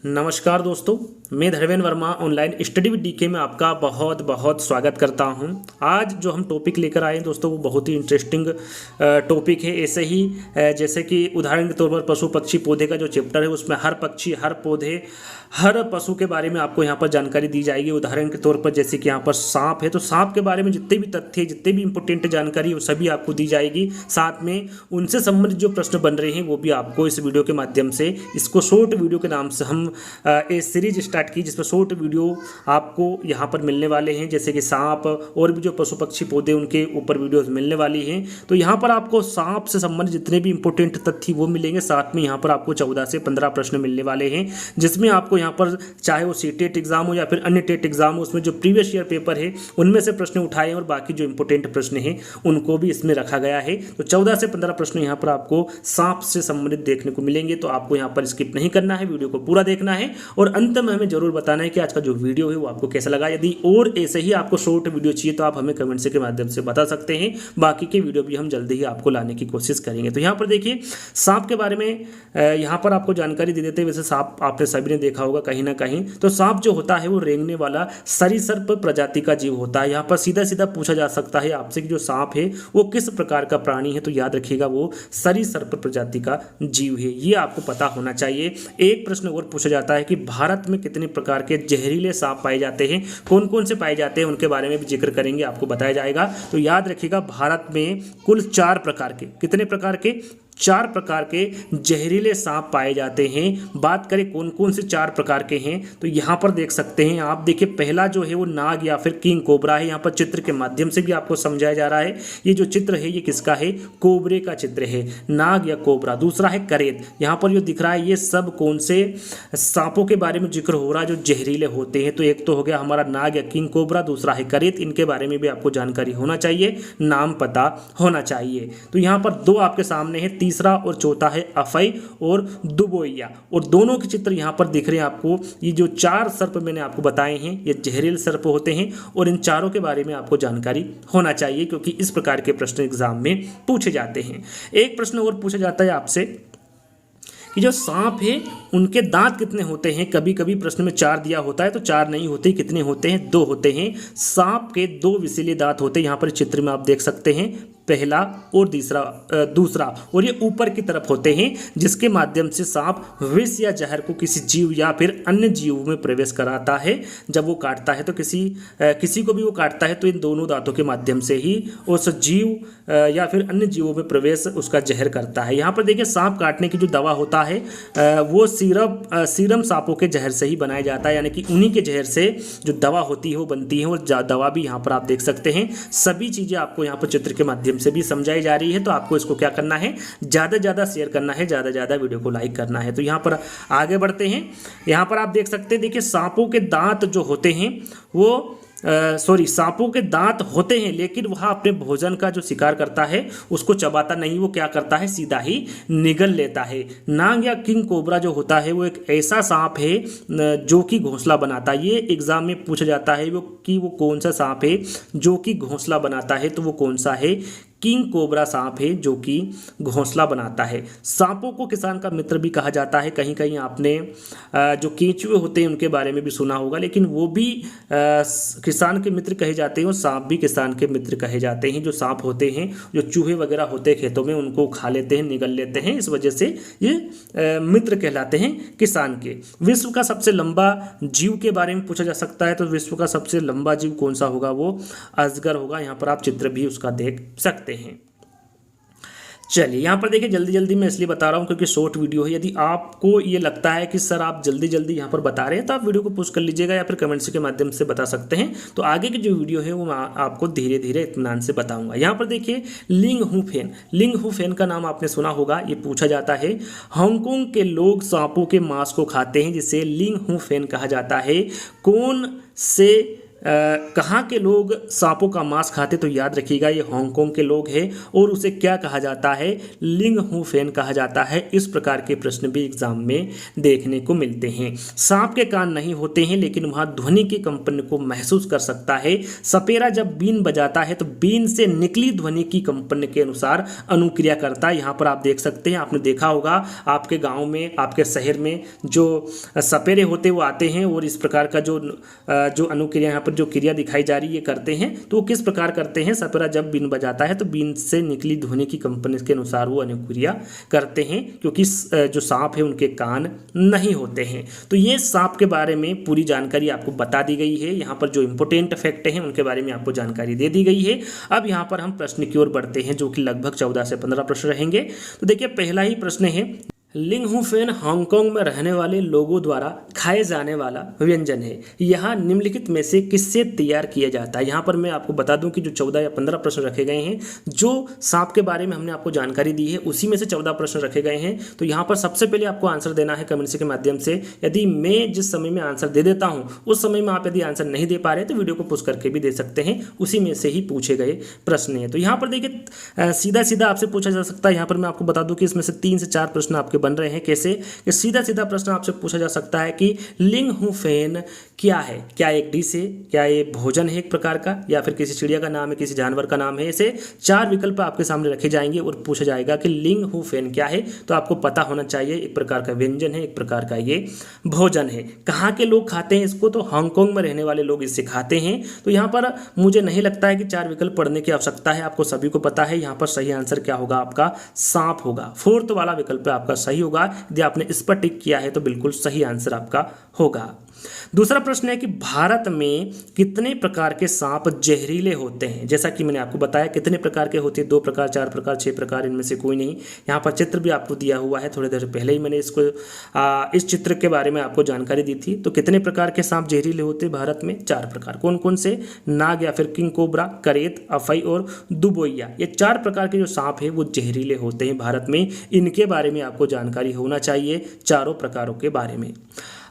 नमस्कार दोस्तों, मैं Dharmendra Verma online study with DK में आपका बहुत बहुत स्वागत करता हूं। आज जो हम टॉपिक लेकर आए हैं दोस्तों वो बहुत ही इंटरेस्टिंग टॉपिक है। ऐसे ही जैसे कि उदाहरण के तौर पर पशु पक्षी पौधे का जो चैप्टर है उसमें हर पक्षी, हर पौधे, हर पशु के बारे में आपको यहाँ पर जानकारी दी जाएगी। उदाहरण के तौर पर जैसे कि यहाँ पर सांप है तो सांप के बारे में जितने भी तथ्य, जितने भी इंपॉर्टेंट जानकारी वो सभी आपको दी जाएगी। साथ में उनसे संबंधित जो प्रश्न बन रहे हैं वो भी आपको इस वीडियो के माध्यम से, इसको शॉर्ट वीडियो के नाम से हम एक सीरीज स्टार्ट की जिसमें शॉर्ट वीडियो आपको यहाँ पर मिलने वाले हैं। जैसे कि सांप और भी जो पशु पक्षी पौधे उनके ऊपर वीडियोस मिलने वाली हैं। तो यहाँ पर आपको सांप से संबंधित जितने भी इंपॉर्टेंट तथ्य वो मिलेंगे। साथ में यहाँ पर आपको 14 से 15 प्रश्न मिलने वाले हैं जिसमें आपको यहाँ पर चाहे वो सीटेट एग्जाम हो या फिर अन्य टेट एग्जाम हो, उसमें जो प्रीवियस ईयर पेपर है उनमें से प्रश्न उठाए और बाकी जो इंपॉर्टेंट प्रश्न हैं उनको भी इसमें रखा गया है। तो 14 से 15 प्रश्न यहाँ पर आपको सांप से संबंधित देखने को मिलेंगे। तो आपको यहाँ पर स्किप नहीं करना है, वीडियो को पूरा देखना है और अंत में हमें जरूर बताना है कि आज का जो वीडियो है वो आपको कैसा लगा। यदि और ऐसे ही आपको शॉर्ट वीडियो चाहिए तो आप हमें कमेंट्स के माध्यम से बता सकते हैं। बाकी के वीडियो भी हम जल्दी ही आपको लाने की कोशिश करेंगे। तो यहाँ पर देखिए सांप के बारे में यहाँ पर आपको जानकारी दे देते हैं। वैसे सांप आपने सभी ने देखा होगा कहीं ना कहीं। तो सांप जो होता है वो रेंगने वाला सरीसृप प्रजाति का जीव होता है। यहाँ पर सीधा सीधा पूछा जा सकता है आपसे कि जो सांप है वो किस प्रकार का प्राणी है। तो याद रखिएगा वो सरीसृप प्रजाति का जीव है, ये आपको पता होना चाहिए। एक प्रश्न और पूछा जाता है कि भारत में कितने प्रकार के जहरीले सांप पाए जाते हैं, कौन कौन से पाए जाते हैं, उनके बारे में भी जिक्र करेंगे, आपको बताया जाएगा। तो याद रखिएगा भारत में कुल 4 प्रकार के, कितने प्रकार के, 4 प्रकार के जहरीले सांप पाए जाते हैं। बात करें कौन कौन से 4 प्रकार के हैं तो यहाँ पर देख सकते हैं आप। देखिए पहला जो है वो नाग या फिर किंग कोबरा है। यहाँ पर चित्र के माध्यम से भी आपको समझाया जा रहा है। ये जो चित्र है ये किसका है, कोबरे का चित्र है, नाग या कोबरा। दूसरा है करेत। यहाँ पर जो दिख रहा है ये सब कौन से सांपों के बारे में जिक्र हो रहा है जो जहरीले होते हैं। तो एक तो हो गया हमारा नाग या किंग कोबरा, दूसरा है करेत। इनके बारे में भी आपको जानकारी होना चाहिए, नाम पता होना चाहिए। तो यहाँ पर 2 आपके सामने है, तीसरा और चौथा है अफई और दुबोइया। और दोनों के चित्र यहाँ पर दिख रहे हैं आपको। ये जो 4 सर्प मैंने आपको बताए हैं ये जहरीले सर्प होते हैं और इन चारों के बारे में आपको जानकारी होना चाहिए क्योंकि इस प्रकार के प्रश्न एग्जाम में पूछे जाते हैं। एक प्रश्न और पूछा जाता है आपसे कि जो सांप है उनके दांत कितने होते हैं। कभी कभी प्रश्न में 4 दिया होता है तो 4 नहीं होते, कितने होते हैं, 2 होते हैं। सांप के 2 विषैले दांत होते हैं। यहाँ पर चित्र में आप देख सकते हैं, पहला और दूसरा, और ये ऊपर की तरफ होते हैं जिसके माध्यम से सांप विष या जहर को किसी जीव या फिर अन्य जीव में प्रवेश कराता है। जब वो काटता है तो किसी को भी वो काटता है तो इन दोनों दांतों के माध्यम से ही उस जीव या फिर अन्य जीवों में प्रवेश उसका जहर करता है। यहाँ पर देखिए सांप काटने की जो दवा होता है वो सीरम सांपों के जहर से ही बनाया जाता है, यानी कि उन्हीं के जहर से जो दवा होती है वो बनती है। और दवा भी यहाँ पर आप देख सकते हैं। सभी चीज़ें आपको यहाँ पर चित्र के माध्यम से भी समझाई जा रही है। तो आपको इसको क्या करना है, ज़्यादा ज़्यादा शेयर करना है, ज़्यादा ज़्यादा वीडियो को लाइक करना है। तो यहाँ पर आगे बढ़ते हैं। यहाँ पर आप देख सकते हैं, देखिए सांपों के दांत जो होते हैं वो सांपों के दांत होते हैं लेकिन वह अपने भोजन का जो शिकार करता है उसको चबाता नहीं, वो क्या करता है, सीधा ही निगल लेता है। नाग या किंग कोबरा जो होता है वो एक ऐसा सांप है जो कि घोंसला बनाता है। ये एग्जाम में पूछा जाता है वो कौन सा सांप है जो कि घोंसला बनाता है। तो वो कौन सा है, किंग कोबरा सांप है जो कि घोंसला बनाता है। सांपों को किसान का मित्र भी कहा जाता है। कहीं कहीं आपने जो केंचुए होते हैं उनके बारे में भी सुना होगा, लेकिन वो भी किसान के मित्र कहे जाते हैं और सांप भी किसान के मित्र कहे जाते हैं। जो सांप होते हैं, जो चूहे वगैरह होते हैं खेतों में, उनको खा लेते हैं, निगल लेते हैं, इस वजह से ये मित्र कहलाते हैं किसान के। विश्व का सबसे लंबा जीव के बारे में पूछा जा सकता है। तो विश्व का सबसे लंबा जीव कौन सा होगा, वो अजगर होगा। यहाँ पर आप चित्र भी उसका देख सकते हैं। चलिए यहाँ पर देखिए जल्दी जल्दी मैं इसलिए बता रहा हूँ क्योंकि शॉर्ट वीडियो है। यदि आपको ये लगता है कि सर आप जल्दी जल्दी यहाँ पर बता रहे हैं तो आप वीडियो को पुश कर लीजिएगा या फिर कमेंट्स के माध्यम से बता सकते हैं। तो आगे की जो वीडियो है वो मैं आपको धीरे धीरे इत्मीनान से बताऊंगा। यहाँ पर देखिए लिंग हू फेन का नाम आपने सुना होगा। ये पूछा जाता है, हांगकांग के लोग सांपों के मांस को खाते हैं जिसे लिंग हू फेन कहा जाता है। कौन से कहाँ के लोग सांपों का मांस खाते, तो याद रखिएगा ये हांगकांग के लोग हैं। और उसे क्या कहा जाता है, लिंग हू फेन कहा जाता है। इस प्रकार के प्रश्न भी एग्जाम में देखने को मिलते हैं। सांप के कान नहीं होते हैं लेकिन वहाँ ध्वनि के कंपन को महसूस कर सकता है। सपेरा जब बीन बजाता है तो बीन से निकली ध्वनि की कंपन के अनुसार अनुक्रिया करता है। यहाँ पर आप देख सकते हैं, आपने देखा होगा आपके गाँव में, आपके शहर में जो सपेरे होते वो आते हैं और इस प्रकार का जो अनुक्रिया यहाँ पर जो क्रिया दिखाई जा रही है करते हैं। तो वो किस प्रकार करते हैं, सपेरा जब बीन बजाता है तो बीन से निकली ध्वनि की कंपन के अनुसार वो अनुक्रिया करते हैं, क्योंकि जो सांप है उनके कान नहीं होते हैं। तो ये सांप के बारे में पूरी जानकारी आपको बता दी गई है। यहाँ पर जो इंपॉर्टेंट फैक्ट हैं उनके बारे में आपको जानकारी दे दी गई है। अब यहाँ पर हम प्रश्न की ओर बढ़ते हैं, जो कि लगभग 14 से 15 प्रश्न रहेंगे। तो देखिए पहला ही प्रश्न है, लिंग हू फेन हांगकांग में रहने वाले लोगों द्वारा खाए जाने वाला व्यंजन है। यह निम्नलिखित में से किससे तैयार किया जाता है। यहाँ पर मैं आपको बता दूं कि जो 14 या 15 प्रश्न रखे गए हैं, जो सांप के बारे में हमने आपको जानकारी दी है उसी में से 14 प्रश्न रखे गए हैं। तो यहाँ पर सबसे पहले आपको आंसर देना है कमेंट्स के माध्यम से। यदि मैं जिस समय में आंसर दे देता हूँ उस समय में आप यदि आंसर नहीं दे पा रहे तो वीडियो को पुश करके भी दे सकते हैं, उसी में से ही पूछे गए प्रश्न हैं। तो यहाँ पर देखिए सीधा सीधा आपसे पूछा जा सकता है। यहाँ पर मैं आपको बता दूं कि इसमें से 3 से 4 प्रश्न आपके बन रहे हैं। कैसे कि सीधा सीधा प्रश्न आपसे पूछा जा सकता है कि लिंग हू फेन क्या है, क्या एक डिश है, क्या ये भोजन है एक प्रकार का, या फिर किसी चिड़िया का नाम है, किसी जानवर का नाम है। ऐसे 4 विकल्प आपके सामने रखे जाएंगे और पूछा जाएगा कि लिंग हू फेन क्या है। तो आपको पता होना चाहिए एक प्रकार का व्यंजन है, एक प्रकार का ये भोजन है। कहाँ के लोग खाते हैं इसको, तो हांगकांग में रहने वाले लोग इसे खाते हैं। तो यहाँ पर मुझे नहीं लगता है कि 4 विकल्प पढ़ने की आवश्यकता है, आपको सभी को पता है। यहाँ पर सही आंसर क्या होगा, आपका सांप होगा। 4th वाला विकल्प आपका सही होगा। यदि आपने इस पर टिक किया है तो बिल्कुल सही आंसर आपका होगा। दूसरा प्रश्न है कि भारत में कितने प्रकार के सांप जहरीले होते हैं। जैसा कि मैंने आपको बताया कितने प्रकार के होते हैं, 2 प्रकार, 4 प्रकार, 6 प्रकार, इनमें से कोई नहीं। यहाँ पर चित्र भी आपको दिया हुआ है, थोड़ी देर पहले ही मैंने इस चित्र के बारे में आपको जानकारी दी थी। तो कितने प्रकार के सांप जहरीले होते हैं भारत में, 4 प्रकार। कौन कौन से, नाग या फिर किंग कोबरा, करेत, अफई और दुबोइया। ये 4 प्रकार के जो सांप है वो जहरीले होते हैं भारत में। इनके बारे में आपको जानकारी होना चाहिए, चारों प्रकारों के बारे में।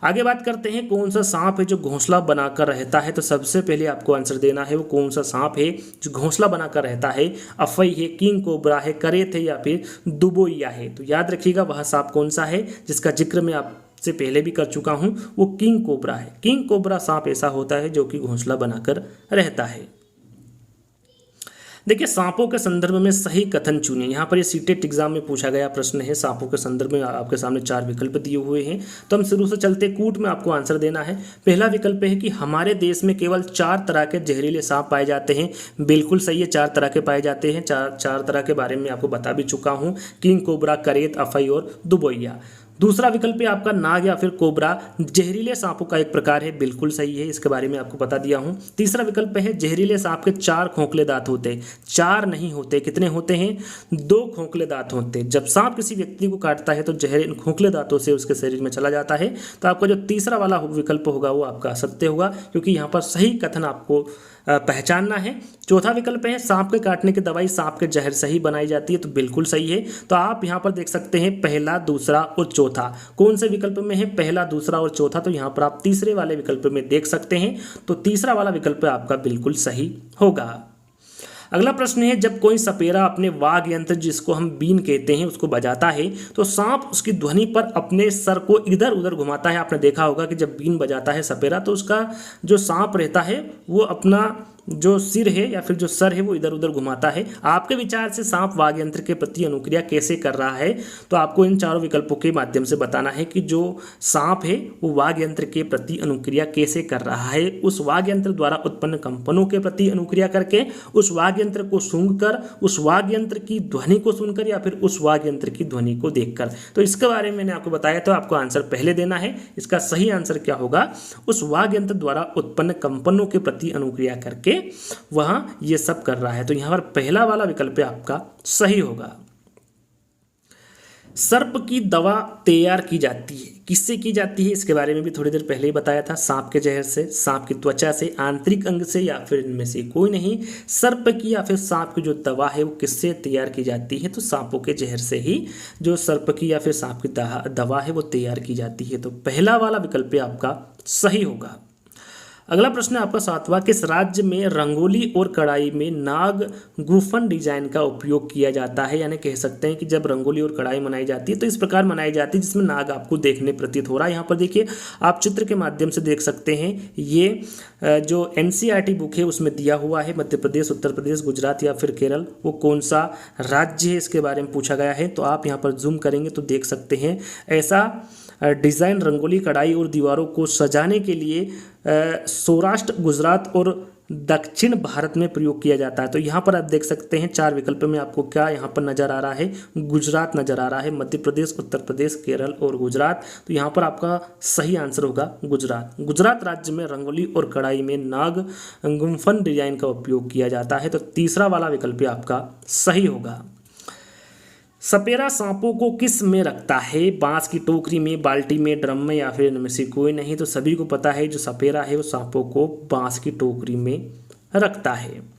आगे बात करते हैं कौन सा सांप है जो घोंसला बनाकर रहता है। तो सबसे पहले आपको आंसर देना है वो कौन सा सांप है जो घोंसला बनाकर रहता है। अफई है, किंग कोबरा है, करेत है या फिर दुबोइया है। तो याद रखिएगा वह सांप कौन सा है जिसका जिक्र मैं आपसे पहले भी कर चुका हूं, वो किंग कोबरा है। किंग कोबरा सांप ऐसा होता है जो कि घोंसला बनाकर रहता है। देखिए सांपों के संदर्भ में सही कथन चुनिए। यहाँ पर ये सीटेट एग्जाम में पूछा गया प्रश्न है। सांपों के संदर्भ में आपके सामने 4 विकल्प दिए हुए हैं। तो हम शुरू से चलते कूट में आपको आंसर देना है। पहला विकल्प है कि हमारे देश में केवल 4 तरह के जहरीले सांप पाए जाते हैं। बिल्कुल सही है, 4 तरह के पाए जाते हैं। चार तरह के बारे में आपको बता भी चुका हूँ, किंग कोबरा, करेत, अफई और दुबोइया। दूसरा विकल्प है आपका नाग या फिर कोबरा, जहरीले सांपों का एक प्रकार है। बिल्कुल सही है, इसके बारे में आपको बता दिया हूं। तीसरा विकल्प है जहरीले सांप के 4 खोखले दांत होते हैं। 4 नहीं होते, कितने होते हैं, 2 खोखले दांत होते हैं। जब सांप किसी व्यक्ति को काटता है तो जहर इन खोखले दांतों से उसके शरीर में चला जाता है। तो आपका जो तीसरा वाला विकल्प होगा वो आपका सत्य होगा, क्योंकि यहाँ पर सही कथन आपको पहचानना है। चौथा विकल्प है सांप के काटने की दवाई सांप के जहर से ही बनाई जाती है। तो बिल्कुल सही है। तो आप यहाँ पर देख सकते हैं पहला, दूसरा और चौथा कौन से विकल्प में है, पहला, दूसरा और चौथा। तो यहाँ पर आप तीसरे वाले विकल्प में देख सकते हैं। तो तीसरा वाला विकल्प आपका बिल्कुल सही होगा। अगला प्रश्न है जब कोई सपेरा अपने वाग यंत्र जिसको हम बीन कहते हैं उसको बजाता है तो सांप उसकी ध्वनि पर अपने सर को इधर उधर घुमाता है। आपने देखा होगा कि जब बीन बजाता है सपेरा तो उसका जो सांप रहता है वो अपना जो सिर है या फिर जो सर है वो इधर उधर घुमाता है। आपके विचार से सांप वाग यंत्र के प्रति अनुक्रिया कैसे कर रहा है। तो आपको इन चारों विकल्पों के माध्यम से बताना है कि जो सांप है वो वाग यंत्र के प्रति अनुक्रिया कैसे कर रहा है। उस वाग यंत्र द्वारा उत्पन्न कंपनों के प्रति अनुक्रिया करके, उस वाग यंत्र को सूंघकर, उस वाग यंत्र की ध्वनि को सुनकर, या फिर उस वाग यंत्र की ध्वनि को देखकर। तो इसके बारे में मैंने आपको बताया। तो आपको आंसर पहले देना है। इसका सही आंसर क्या होगा, उस वाग यंत्र द्वारा उत्पन्न कंपनों के प्रति अनुक्रिया करके वहां ये सब कर रहा है। तो यहां पर पहला वाला विकल्प आपका सही होगा। सर्प की दवा तैयार की जाती है, किससे की जाती है इसके बारे में भी थोड़ी देर पहले ही बताया था। सांप के जहर से, सांप की त्वचा से, आंतरिक अंग से, या फिर इनमें से कोई नहीं। सर्प की या फिर सांप की जो दवा है वो किससे तैयार की जाती है, तो सांपों के जहर से ही जो सर्प की या फिर सांप की दवा है वो तैयार की जाती है। तो पहला वाला विकल्प आपका सही होगा। अगला प्रश्न है आपका 7वां, किस राज्य में रंगोली और कढ़ाई में नाग गुफन डिजाइन का उपयोग किया जाता है? यानी कह सकते हैं कि जब रंगोली और कढ़ाई मनाई जाती है तो इस प्रकार मनाई जाती है जिसमें नाग आपको देखने प्रतीत हो रहा है। यहाँ पर देखिए आप चित्र के माध्यम से देख सकते हैं, ये जो एनसीईआरटी बुक है उसमें दिया हुआ है मध्य प्रदेश, उत्तर प्रदेश, गुजरात या फिर केरल, वो कौन सा राज्य है इसके बारे में पूछा गया है। तो आप यहाँ पर जूम करेंगे तो देख सकते हैं ऐसा डिज़ाइन रंगोली, कढ़ाई और दीवारों को सजाने के लिए सौराष्ट्र, गुजरात और दक्षिण भारत में प्रयोग किया जाता है। तो यहाँ पर आप देख सकते हैं 4 विकल्प में आपको क्या यहाँ पर नज़र आ रहा है, गुजरात नज़र आ रहा है, मध्य प्रदेश, उत्तर प्रदेश, केरल और गुजरात। तो यहाँ पर आपका सही आंसर होगा गुजरात। गुजरात राज्य में रंगोली और कढ़ाई में नाग गुम्फन डिजाइन का उपयोग किया जाता है। तो तीसरा वाला विकल्प आपका सही होगा। सपेरा सांपों को किस में रखता है? बांस की टोकरी में, बाल्टी में, ड्रम में या फिर इनमें से कोई नहीं। तो सभी को पता है जो सपेरा है वो सांपों को बांस की टोकरी में रखता है।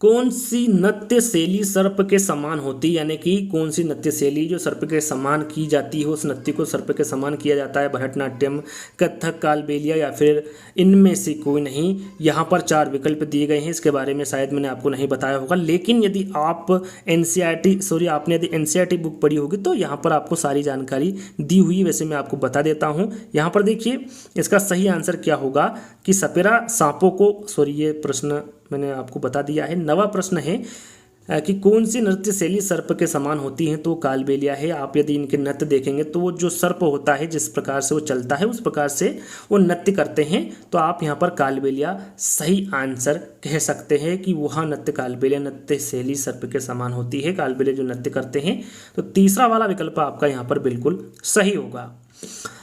कौन सी नृत्य शैली सर्प के समान होती है? यानी कि कौन सी नृत्य शैली जो सर्प के समान की जाती है, उस नृत्य को सर्प के समान किया जाता है? भरतनाट्यम, कथक, कालबेलिया या फिर इनमें से कोई नहीं। यहाँ पर 4 विकल्प दिए गए हैं, इसके बारे में शायद मैंने आपको नहीं बताया होगा, लेकिन यदि आप आपने यदि एनसीईआरटी बुक पढ़ी होगी तो यहाँ पर आपको सारी जानकारी दी हुई। वैसे मैं आपको बता देता हूँ। यहाँ पर देखिए इसका सही आंसर क्या होगा कि सपेरा सांपों को, ये प्रश्न मैंने आपको बता दिया है। 9वां प्रश्न है कि कौन सी नृत्य शैली सर्प के समान होती है? तो कालबेलिया है। आप यदि इनके नृत्य देखेंगे तो वो जो सर्प होता है जिस प्रकार से वो चलता है उस प्रकार से वो नृत्य करते हैं। तो आप यहाँ पर कालबेलिया सही आंसर कह सकते हैं कि वह नृत्य कालबेलिया नृत्य शैली सर्प के समान होती है, कालबेलिया जो नृत्य करते हैं। तो तीसरा वाला विकल्प आपका यहाँ पर बिल्कुल सही होगा।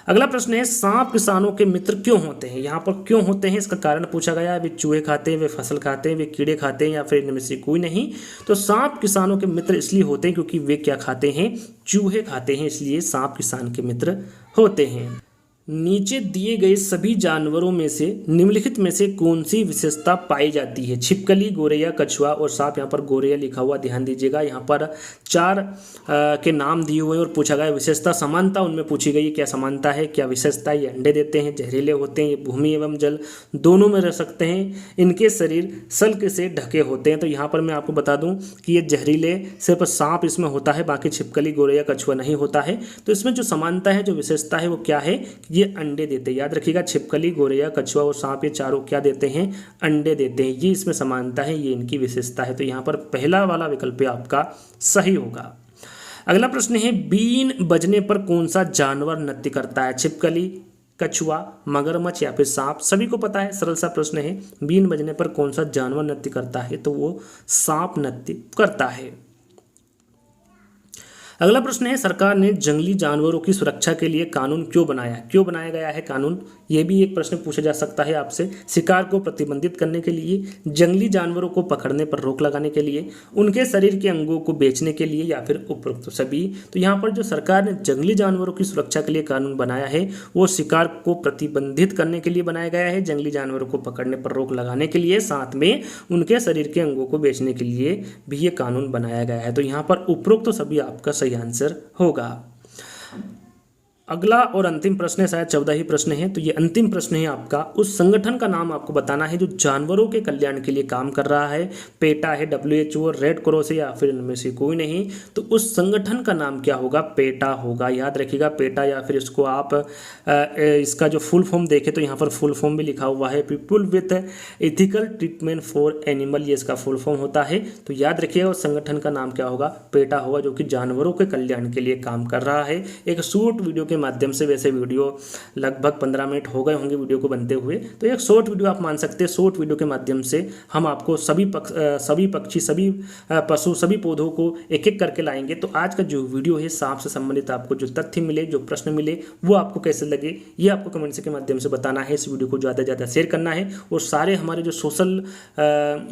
अगला प्रश्न है, सांप किसानों के मित्र क्यों होते हैं? यहाँ पर क्यों होते हैं इसका कारण पूछा गया है। वे चूहे खाते हैं, वे फसल खाते हैं, वे कीड़े खाते हैं या फिर इनमें से कोई नहीं। तो सांप किसानों के मित्र इसलिए होते हैं क्योंकि वे क्या खाते हैं? चूहे खाते हैं, इसलिए सांप किसान के मित्र होते हैं। नीचे दिए गए सभी जानवरों में से निम्नलिखित में से कौन सी विशेषता पाई जाती है? छिपकली, गोरैया, कछुआ और सांप। यहाँ पर गोरैया लिखा हुआ ध्यान दीजिएगा। यहाँ पर 4 के नाम दिए हुए और पूछा गया विशेषता, समानता उनमें पूछी गई। क्या समानता है, क्या विशेषता? ये अंडे देते हैं, जहरीले होते हैं, ये भूमि एवं जल दोनों में रह सकते हैं, इनके शरीर सल्क से ढके होते हैं। तो यहाँ पर मैं आपको बता दूँ कि ये जहरीले सिर्फ सांप इसमें होता है, बाकी छिपकली, गोरैया, कछुआ नहीं होता है। तो इसमें जो समानता है, जो विशेषता है वो क्या है? ये अंडे देते हैं। याद रखिएगा, छिपकली, गोरैया, कछुआ और सांप ये चारों क्या देते हैं? अंडे देते हैं। ये इसमें समानता है, ये इनकी विशेषता है। तो यहाँ पर पहला वाला विकल्प आपका सही होगा। अगला प्रश्न है, बीन बजने पर कौन सा जानवर नृत्य करता है? छिपकली, कछुआ, मगरमच्छ या फिर सांप। सभी को पता है, सरल सा प्रश्न है। बीन बजने पर कौन सा जानवर नृत्य करता है? तो वो सांप नृत्य करता है। अगला प्रश्न है, सरकार ने जंगली जानवरों की सुरक्षा के लिए कानून क्यों बनाया? क्यों बनाया गया है कानून? ये भी एक प्रश्न पूछा जा सकता है आपसे। शिकार को प्रतिबंधित करने के लिए, जंगली जानवरों को पकड़ने पर रोक लगाने के लिए, उनके शरीर के अंगों को बेचने के लिए या फिर उपरोक्त सभी। तो यहाँ पर जो सरकार ने जंगली जानवरों की सुरक्षा के लिए कानून बनाया है वो शिकार को प्रतिबंधित करने के लिए बनाया गया है, जंगली जानवरों को पकड़ने पर रोक लगाने के लिए, साथ में उनके शरीर के अंगों को बेचने के लिए भी ये कानून बनाया गया है। तो यहाँ पर उपरोक्त सभी आपका सही आंसर होगा। अगला और अंतिम प्रश्न है, शायद 14 ही प्रश्न है। तो ये अंतिम प्रश्न है आपका, उस संगठन का नाम आपको बताना है जो जानवरों के कल्याण के लिए काम कर रहा है। पेटा है, WHO, रेड क्रॉस है या फिर इनमें से कोई नहीं। तो उस संगठन का नाम क्या होगा? पेटा होगा। याद रखिएगा, पेटा, या फिर इसको आप इसका जो फुल फॉर्म देखें तो यहाँ पर फुल फॉर्म भी लिखा हुआ है, people with ethical treatment for animal, ये इसका फुल फॉर्म होता है। तो याद रखिएगा उस संगठन का नाम क्या होगा? पेटा होगा, जो कि जानवरों के कल्याण के लिए काम कर रहा है। एक शॉर्ट वीडियो के माध्यम से, वैसे वीडियो लगभग 15 मिनट हो गए होंगे वीडियो को बनते हुए, तो एक शॉर्ट वीडियो आप मान सकते हैं। शॉर्ट वीडियो के माध्यम से हम आपको सभी पक्षी, सभी पशु, सभी पौधों को एक एक करके लाएंगे। तो आज का जो वीडियो है सांप से संबंधित आपको जो तथ्य मिले, जो प्रश्न मिले, वो आपको कैसे लगे ये आपको कमेंट्स के माध्यम से बताना है। इस वीडियो को ज़्यादा से ज़्यादा शेयर करना है और सारे हमारे जो सोशल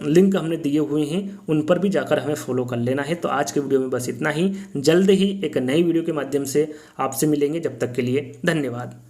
लिंक हमने दिए हुए हैं उन पर भी जाकर हमें फॉलो कर लेना है। तो आज के वीडियो में बस इतना ही। जल्द ही एक नई वीडियो के माध्यम से आपसे मिलेंगे। जब तक के लिए धन्यवाद।